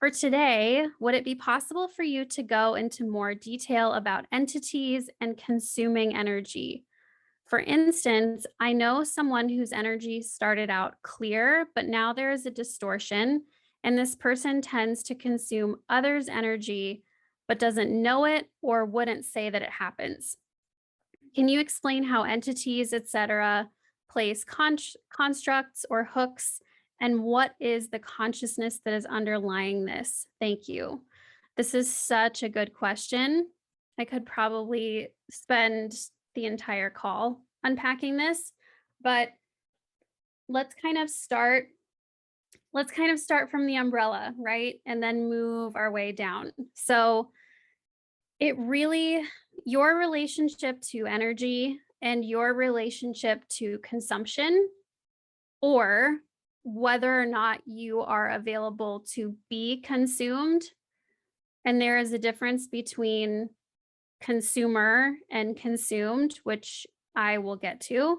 For today, would it be possible for you to go into more detail about entities and consuming energy? For instance, I know someone whose energy started out clear, but now there is a distortion, and this person tends to consume others' energy, but doesn't know it or wouldn't say that it happens. Can you explain how entities, etc., place constructs or hooks, and what is the consciousness that is underlying this? Thank you. This is such a good question. I could probably spend the entire call unpacking this, but let's kind of start from the umbrella, right? And then move our way down. So, it really your relationship to energy and your relationship to consumption, or whether or not you are available to be consumed, and there is a difference between consumer and consumed, which I will get to.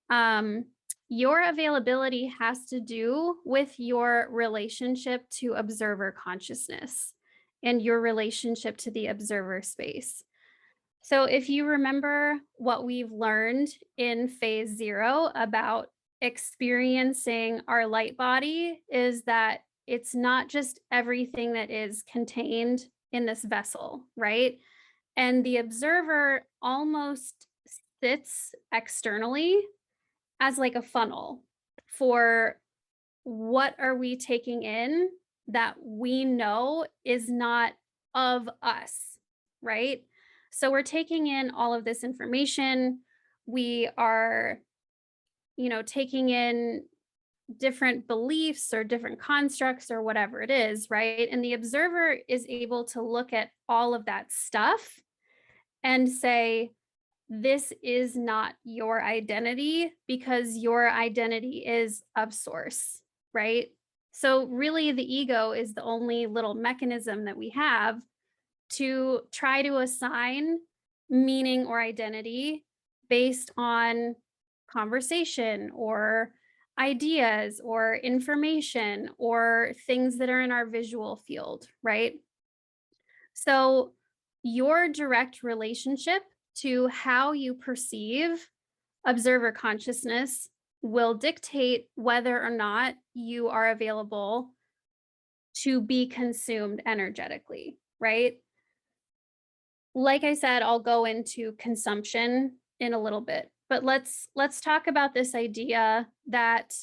Um, your availability has to do with your relationship to observer consciousness and your relationship to the observer space. So, if you remember what we've learned in phase 0 about experiencing our light body, is that it's not just everything that is contained in this vessel, right? And the observer almost sits externally as like a funnel for what are we taking in that we know is not of us, right? So we're taking in all of this information. We are, taking in different beliefs or different constructs or whatever it is, right? And the observer is able to look at all of that stuff and say, this is not your identity because your identity is of source, right? So, really, the ego is the only little mechanism that we have to try to assign meaning or identity based on conversation or ideas or information or things that are in our visual field, right? So, your direct relationship to how you perceive observer consciousness will dictate whether or not you are available to be consumed energetically, right? Like I said, I'll go into consumption in a little bit, but let's talk about this idea that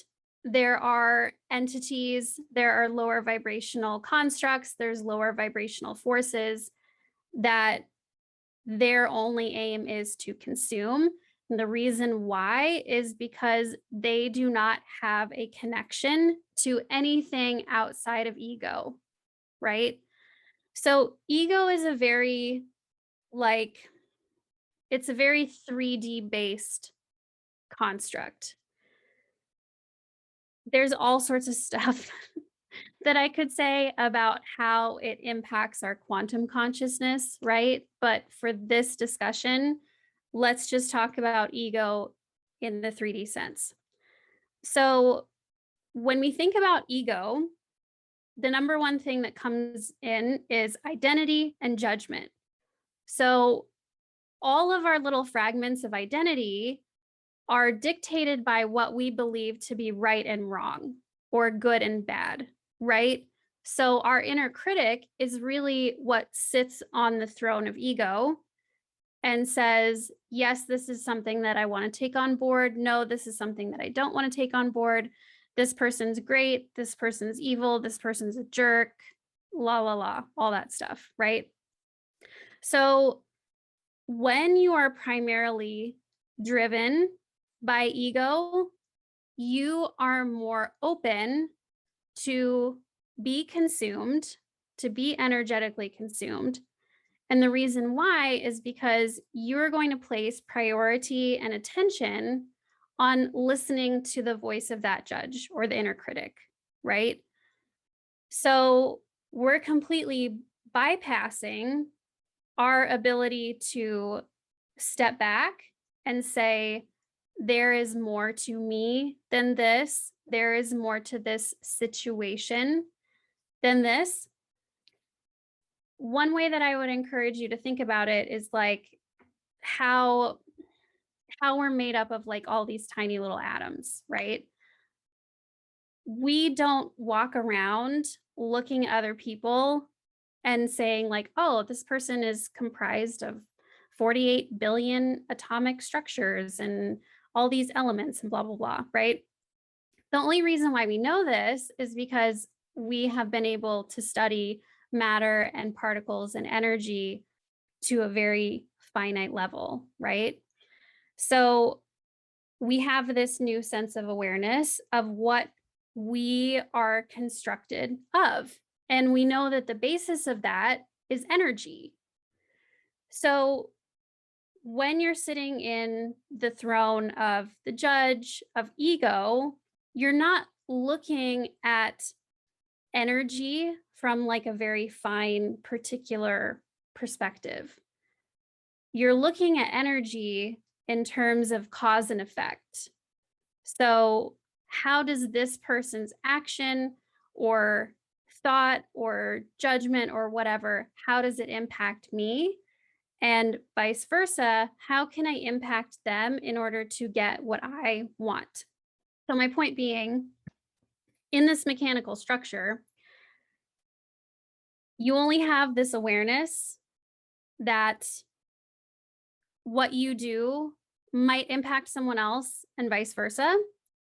there are entities, there are lower vibrational constructs, there's lower vibrational forces that their only aim is to consume. And the reason why is because they do not have a connection to anything outside of ego, right? So ego is a very like it's a very 3D based construct. There's all sorts of stuff that I could say about how it impacts our quantum consciousness, right? But for this discussion, let's just talk about ego in the 3D sense. So, when we think about ego, the number one thing that comes in is identity and judgment. So, all of our little fragments of identity are dictated by what we believe to be right and wrong or good and bad, right? So our inner critic is really what sits on the throne of ego and says, yes, this is something that I want to take on board. No, this is something that I don't want to take on board. This person's great. This person's evil. This person's a jerk. La, la, la, all that stuff, right? So when you are primarily driven by ego, you are more open to be consumed, to be energetically consumed. And the reason why is because you're going to place priority and attention on listening to the voice of that judge or the inner critic, right? So we're completely bypassing our ability to step back and say, there is more to me than this. There is more to this situation than this. one way that I would encourage you to think about it is like how we're made up of like all these tiny little atoms, right? We don't walk around looking at other people and saying like, "Oh, this person is comprised of 48 billion atomic structures and all these elements and blah blah blah," right? The only reason why we know this is because we have been able to study matter and particles and energy to a very finite level, right? So we have this new sense of awareness of what we are constructed of. And we know that the basis of that is energy. So when you're sitting in the throne of the judge of ego, you're not looking at energy from like a very fine, particular perspective. You're looking at energy in terms of cause and effect. So, how does this person's action or thought or judgment or whatever, how does it impact me? And vice versa, how can I impact them in order to get what I want? So, my point being, in this mechanical structure, you only have this awareness that what you do might impact someone else and vice versa.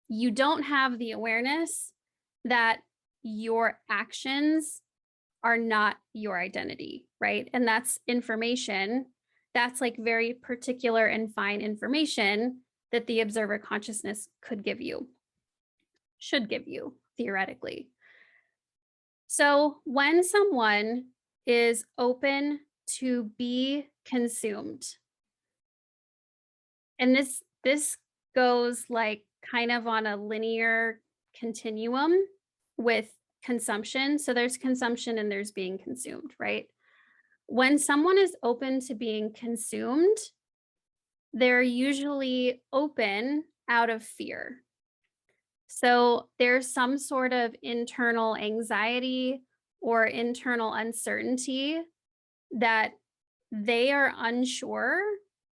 You don't have the awareness that your actions are not your identity, right? And that's information. That's like very particular and fine information that the observer consciousness could give you, should give you theoretically. So when someone is open to be consumed, and this goes like kind of on a linear continuum with consumption. So there's consumption and there's being consumed, right? When someone is open to being consumed, they're usually open out of fear. So there's some sort of internal anxiety or internal uncertainty that they are unsure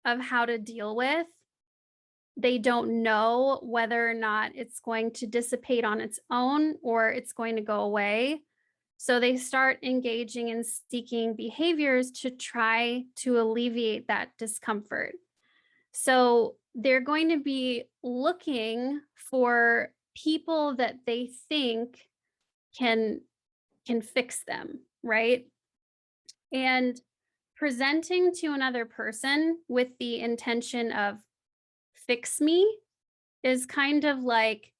of how to deal with. They don't know whether or not it's going to dissipate on its own or it's going to go away. So they start engaging in seeking behaviors to try to alleviate that discomfort. So they're going to be looking for people that they think can fix them, right? And presenting to another person with the intention of fix me is kind of like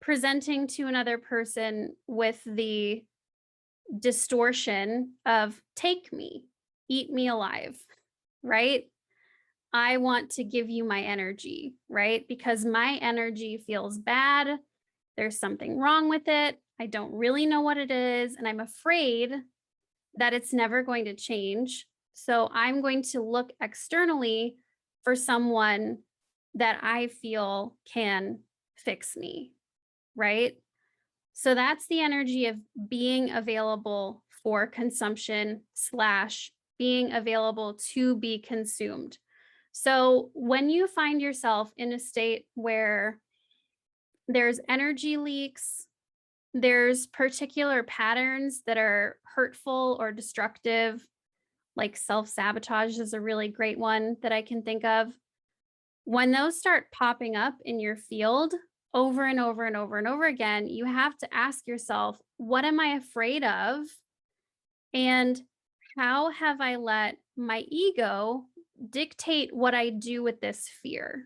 presenting to another person with the distortion of take me, eat me alive, right? I want to give you my energy, right? Because my energy feels bad. There's something wrong with it. I don't really know what it is. And I'm afraid that it's never going to change. So I'm going to look externally for someone that I feel can fix me, right? So that's the energy of being available for consumption slash being available to be consumed. So when you find yourself in a state where there's energy leaks, there's particular patterns that are hurtful or destructive, like self sabotage is a really great one that I can think of. When those start popping up in your field over and over and over and over again, you have to ask yourself, what am I afraid of? And how have I let my ego dictate what I do with this fear?